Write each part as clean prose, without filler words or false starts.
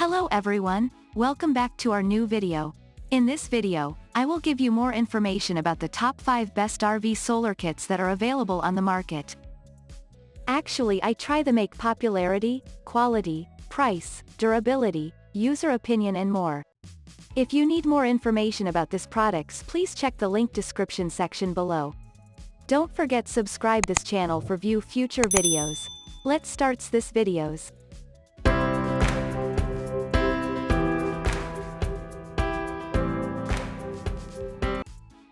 Hello everyone, welcome back to our new video. In this video, I will give you more information about the top 5 best RV solar kits that are available on the market. Actually, I try to make popularity, quality, price, durability, user opinion and more. If you need more information about these products, please check the link description section below. Don't forget subscribe this channel for view future videos. Let's start this videos.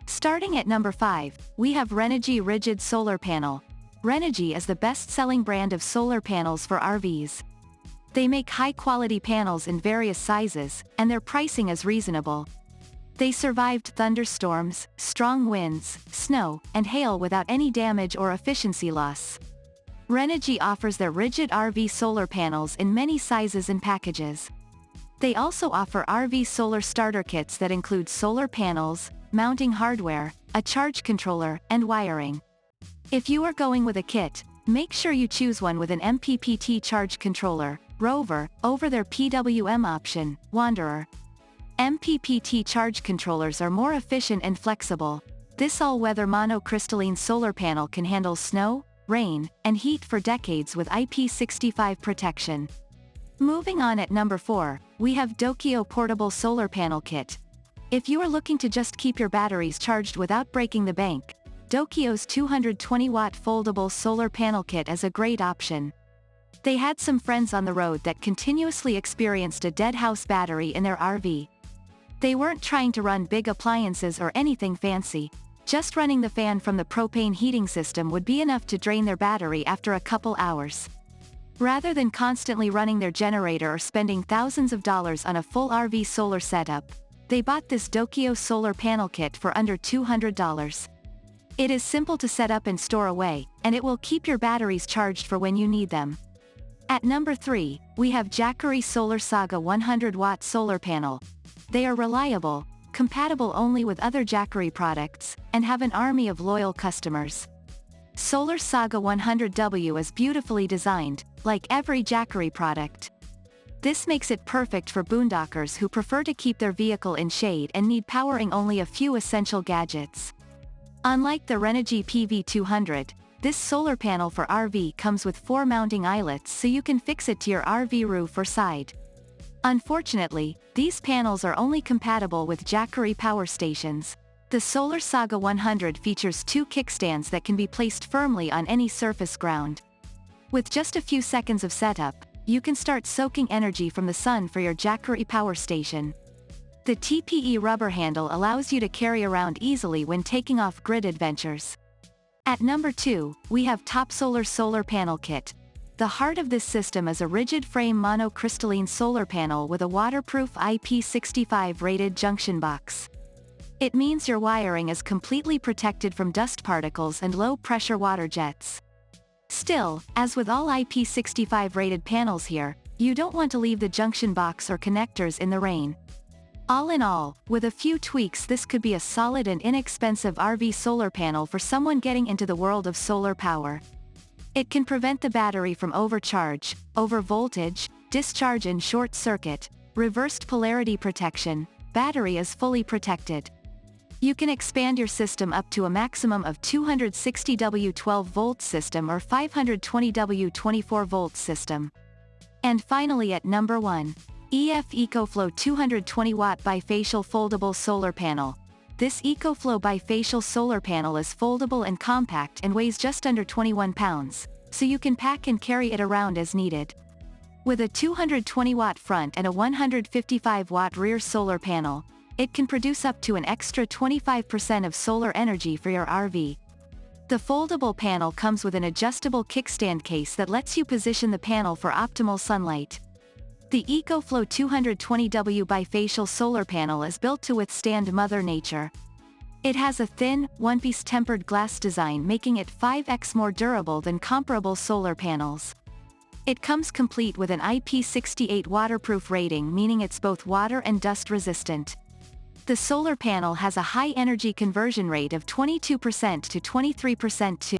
Starting at number 5, we have Renergie Rigid Solar Panel. Renergie is the best-selling brand of solar panels for RVs. They make high-quality panels in various sizes, and their pricing is reasonable. They survived thunderstorms, strong winds, snow, and hail without any damage or efficiency loss. Renergie offers their rigid RV solar panels in many sizes and packages. They also offer RV solar starter kits that include solar panels, mounting hardware, a charge controller, and wiring. If you are going with a kit, make sure you choose one with an MPPT charge controller, Rover, over their PWM option, Wanderer. MPPT charge controllers are more efficient and flexible. This all-weather monocrystalline solar panel can handle snow, rain, and heat for decades with IP65 protection. Moving on at number 4, we have Dokyo Portable Solar Panel Kit. If you are looking to just keep your batteries charged without breaking the bank, Dokyo's 220-watt foldable solar panel kit is a great option. They had some friends on the road that continuously experienced a dead house battery in their RV. They weren't trying to run big appliances or anything fancy. Just running the fan from the propane heating system would be enough to drain their battery after a couple hours. Rather than constantly running their generator or spending thousands of dollars on a full RV solar setup, they bought this Dokyo solar panel kit for under $200. It is simple to set up and store away, and it will keep your batteries charged for when you need them. At number 3, we have Jackery Solar Saga 100-watt solar panel. They are reliable, compatible only with other Jackery products, and have an army of loyal customers. Solar Saga 100W is beautifully designed, like every Jackery product. This makes it perfect for boondockers who prefer to keep their vehicle in shade and need powering only a few essential gadgets. Unlike the Renergie PV200, this solar panel for RV comes with 4 mounting eyelets so you can fix it to your RV roof or side. Unfortunately, these panels are only compatible with Jackery power stations. The Solar Saga 100 features 2 kickstands that can be placed firmly on any surface ground. With just a few seconds of setup, you can start soaking energy from the sun for your Jackery power station. The TPE rubber handle allows you to carry around easily when taking off-grid adventures. At number 2, we have Top Solar Solar Panel Kit. The heart of this system is a rigid frame monocrystalline solar panel with a waterproof IP65 rated junction box. It means your wiring is completely protected from dust particles and low-pressure water jets. Still, as with all IP65 rated panels here, you don't want to leave the junction box or connectors in the rain. All in all, with a few tweaks, this could be a solid and inexpensive RV solar panel for someone getting into the world of solar power. It can prevent the battery from overcharge, overvoltage, discharge and short circuit, reversed polarity protection. Battery is fully protected. You can expand your system up to a maximum of 260W 12-volt system or 520W 24-volt system. And finally at number 1, Ecoflow 220-watt bifacial foldable solar panel. This Ecoflow bifacial solar panel is foldable and compact and weighs just under 21 pounds, so you can pack and carry it around as needed. With a 220-watt front and a 155-watt rear solar panel, it can produce up to an extra 25% of solar energy for your RV. The foldable panel comes with an adjustable kickstand case that lets you position the panel for optimal sunlight. The Ecoflow 220W bifacial solar panel is built to withstand Mother Nature. It has a thin, one-piece tempered glass design, making it 5x more durable than comparable solar panels. It comes complete with an IP68 waterproof rating, meaning it's both water and dust resistant. The solar panel has a high energy conversion rate of 22% to 23% too.